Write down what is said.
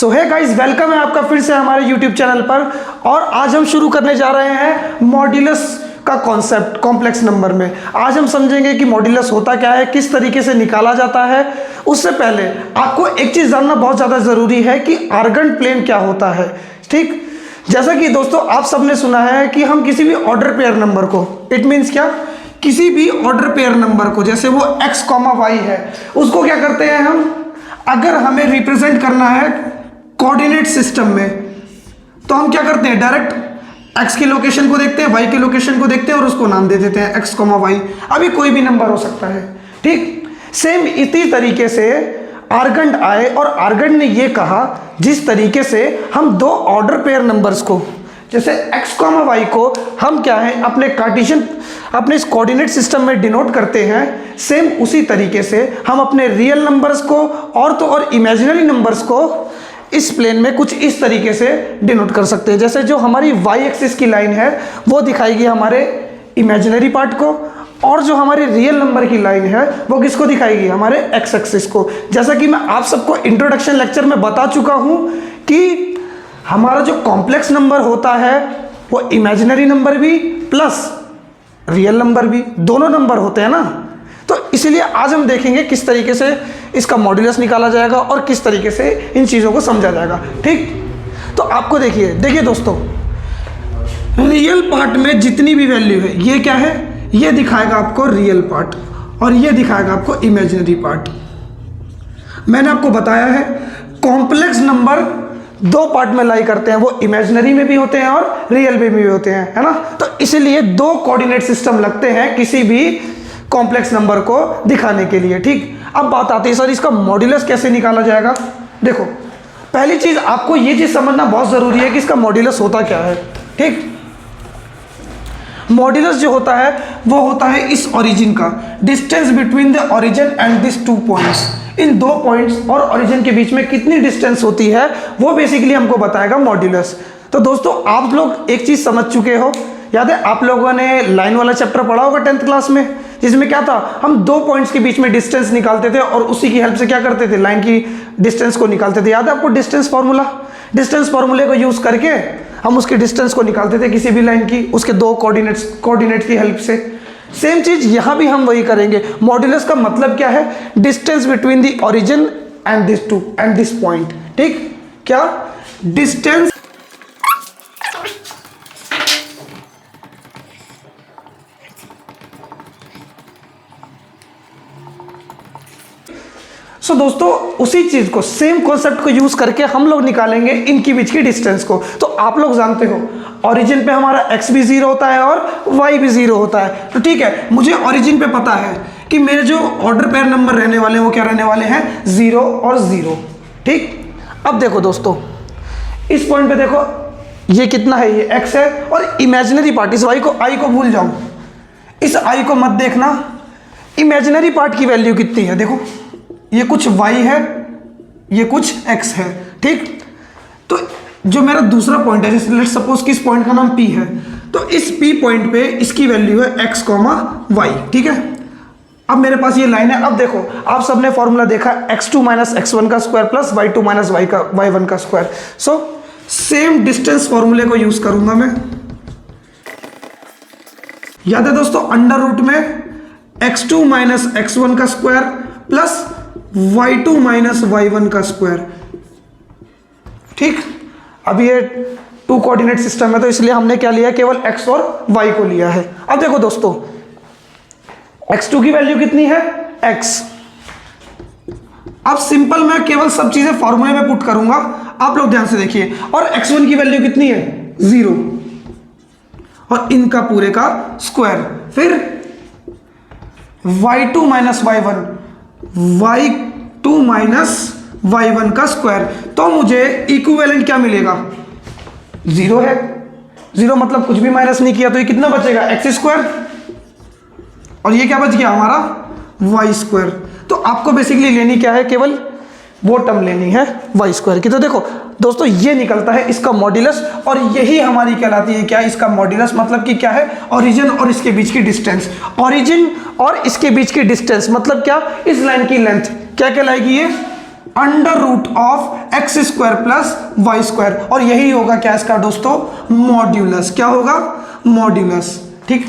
सो है guys, welcome है आपका फिर से हमारे यूट्यूब चैनल पर। और आज हम शुरू करने जा रहे हैं मॉड्यूलस का कॉन्सेप्ट कॉम्प्लेक्स नंबर में। आज हम समझेंगे कि मॉड्यूलस होता क्या है, किस तरीके से निकाला जाता है। उससे पहले आपको एक चीज़ जानना बहुत ज़्यादा ज़रूरी है कि आर्गन प्लेन क्या होता है। ठीक, जैसा कि दोस्तों आप सबने सुना है कि हम किसी भी ऑर्डर पेयर नंबर को, इट मीन्स क्या, किसी भी ऑर्डर पेयर नंबर को, जैसे वो x, y है, उसको क्या करते हैं हम, अगर हमें रिप्रेजेंट करना है कोऑर्डिनेट सिस्टम में, तो हम क्या करते हैं, डायरेक्ट x की लोकेशन को देखते हैं, y की लोकेशन को देखते हैं और उसको नाम दे देते हैं x, y। अभी कोई भी नंबर हो सकता है। ठीक, सेम इसी तरीके से आर्गन आए और आर्गन ने ये कहा, जिस तरीके से हम दो ऑर्डर पेयर नंबर्स को, जैसे x, y को हम क्या है अपने कार्टेशियन, अपने इस कोऑर्डिनेट सिस्टम में डिनोट करते हैं, सेम उसी तरीके से हम अपने रियल नंबर्स को और तो और इमेजिनरी नंबर्स को इस प्लेन में कुछ इस तरीके से डिनोट कर सकते हैं। जैसे जो हमारी y एक्सिस की लाइन है वो दिखाएगी हमारे इमेजिनरी पार्ट को, और जो हमारी रियल नंबर की लाइन है वो किसको दिखाएगी, हमारे x एक्सिस को। जैसा कि मैं आप सबको इंट्रोडक्शन लेक्चर में बता चुका हूँ कि हमारा जो कॉम्प्लेक्स नंबर होता है वो इमेजिनरी नंबर भी प्लस रियल नंबर भी, दोनों नंबर होते हैं ना। तो इसलिए आज हम देखेंगे किस तरीके से इसका मॉड्यूलस निकाला जाएगा और किस तरीके से इन चीज़ों को समझा जाएगा। ठीक, तो आपको देखिए दोस्तों, रियल पार्ट में जितनी भी वैल्यू है, ये क्या है, ये दिखाएगा आपको रियल पार्ट और ये दिखाएगा आपको इमेजिनरी पार्ट। मैंने आपको बताया है कॉम्प्लेक्स नंबर दो पार्ट में लाई करते हैं, वो इमेजिनरी में भी होते हैं और रियल में भी होते हैं, है ना। तो इसीलिए दो कोऑर्डिनेट सिस्टम लगते हैं किसी भी कॉम्प्लेक्स नंबर को दिखाने के लिए। ठीक, अब बात आती है सर इसका मॉड्यूलस कैसे निकाला जाएगा। देखो, पहली चीज आपको ये चीज समझना बहुत जरूरी है कि इसका मॉड्यूलस होता क्या है। ठीक, मॉड्यूलस जो होता है वो होता है इस ओरिजिन का, distance between the origin and this two points. इन दो पॉइंट्स और ओरिजिन के बीच में कितनी डिस्टेंस होती है वो बेसिकली हमको बताएगा मॉड्यूलस। तो दोस्तों आप लोग एक चीज समझ चुके हो, याद है आप लोगों ने लाइन वाला चैप्टर पढ़ा होगा 10th क्लास में, जिसमें क्या था, हम दो पॉइंट्स के बीच में डिस्टेंस निकालते थे और उसी की हेल्प से क्या करते थे, लाइन की डिस्टेंस को निकालते थे। याद है आपको डिस्टेंस फार्मूला, डिस्टेंस फार्मूले को यूज करके हम उसकी डिस्टेंस को निकालते थे किसी भी लाइन की, उसके दो कोऑर्डिनेट की हेल्प से। सेम चीज यहां भी हम वही करेंगे। मॉड्यूलस का मतलब क्या है, distance between the origin and this point. ठीक, क्या डिस्टेंस, सो दोस्तों उसी चीज को, सेम कॉन्सेप्ट को यूज करके हम लोग निकालेंगे इनकी बीच की डिस्टेंस को। तो आप लोग जानते हो ओरिजिन पे हमारा x भी 0 होता है और y भी 0 होता है। तो ठीक है, मुझे ओरिजिन पे पता है कि मेरे जो ऑर्डर पेयर नंबर रहने वाले हैं वो क्या रहने वाले हैं, 0 और 0। ठीक, अब देखो दोस्तों, इस पॉइंट पे देखो ये कितना है, ये x है, और इमेजिनरी पार्ट, इस y को, i को भूल जाओ, इस i को मत देखना। इमेजिनरी पार्ट की वैल्यू कितनी है, देखो ये कुछ y है, ये कुछ x है। ठीक, तो जो मेरा दूसरा पॉइंट है, जैसे लेट्स सपोज कि इस पॉइंट का नाम P है, तो इस P पॉइंट पे इसकी वैल्यू है x, y। ठीक है, अब मेरे पास ये लाइन है। अब देखो आप सबने फॉर्मूला देखा, x2 माइनस x1 का square plus y2 minus y1 का स्क्वायर। सो सेम डिस्टेंस फॉर्मूले को यूज करूंगा मैं। याद है दोस्तों, अंडर रूट में x2 माइनस x1 का square plus y2 minus y1 का स्क्वायर। ठीक, अब ये टू कोऑर्डिनेट सिस्टम है तो इसलिए हमने क्या लिया, केवल x और y को लिया है। अब देखो दोस्तों, x2 की वैल्यू कितनी है, x। अब सिंपल मैं केवल सब चीजें फॉर्मूले में पुट करूंगा, आप लोग ध्यान से देखिए। और x1 की वैल्यू कितनी है, 0, और इनका पूरे का स्क्वायर, फिर y2 minus y1, y2 minus y1 का स्क्वायर। तो मुझे इक्विवेलेंट क्या मिलेगा, 0 है। 0 मतलब कुछ भी माइनस नहीं किया, तो ये कितना बचेगा, एक्स स्क्वायर, और ये क्या बच गया हमारा, y स्क्वायर। तो आपको बेसिकली लेनी क्या है, केवल वो टर्म लेनी है y स्क्वायर की। तो देखो दोस्तों ये निकलता है इसका मॉड्यूलस, और यही हमारी कहलाती है क्या, इसका मॉड्यूलस मतलब कि क्या है, ओरिजिन और इसके बीच की डिस्टेंस। ओरिजिन और इसके बीच की डिस्टेंस मतलब क्या, इस लाइन की लेंथ क्या कहलाएगी, ये under root of X square plus Y square, और यही होगा क्या इसका दोस्तों, मॉड्यूलस। क्या होगा, मॉड्यूलस। ठीक।